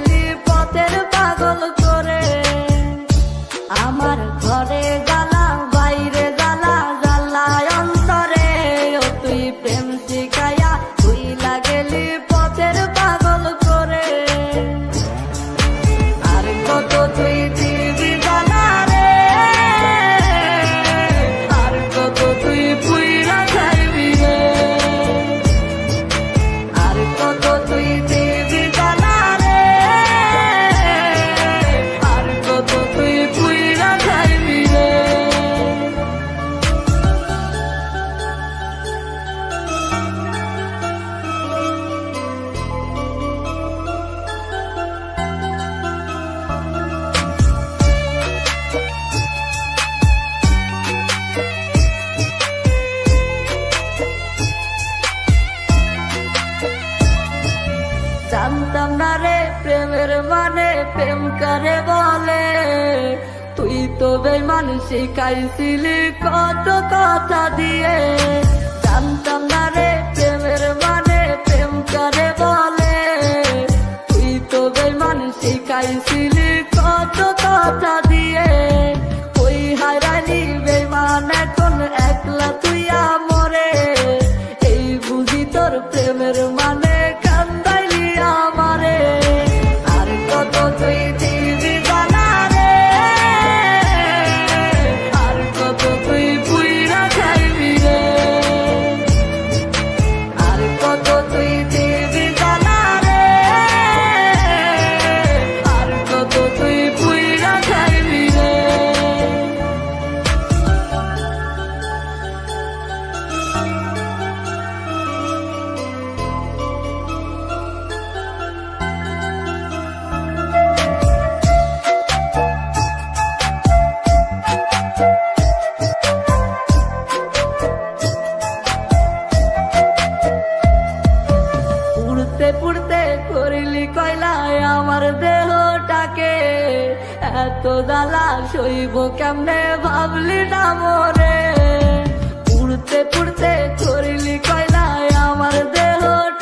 গেলি পথের পাগল করে। আমার ঘরে জ্বালা বাইরে জ্বালা জ্বালায় অন্তরে, ও তুই প্রেম শিখাইয়া তুই লাগেলি পথের পাগল করে। আর কত তুই দিবি জ্বালা রে, আর কত তুই পুইরা খাইবি রে, আর কত তুই দিবি জ্বালা রে, আর কত তুই পুইরা খাইবি রে। জানতাম না রে প্রেমের মানে প্রেম করে বলে, তুই তো বেঈমান শিখাইছিলি কত কথা দিয়ে। জানতাম না রে প্রেমের মানে প্রেম করে বলে, তুই তো বেঈমান শিখাইছিলি কত কথা দিয়ে। ওই হারালি বেঈমান এখন একলা তুই আমরে, এই বুঝি তোর প্রেমের মানে কান্দাইলি আমারে। আর কত তুই দিবি জ্বালা রে, আর কত তুই পুইরা খাইবি রে, আর কত তুই দিবি জ্বালা রে, আর কত তুই পুইরা খাইবি রে। পুড়তে পুড়তে করিলি কয়লায় আমার দেহটাকে, এত জ্বালা সইব কেমনে ভাবলি না মোরে। পুড়তে পুড়তে করিলি কয়লায় আমার দেহটাকে,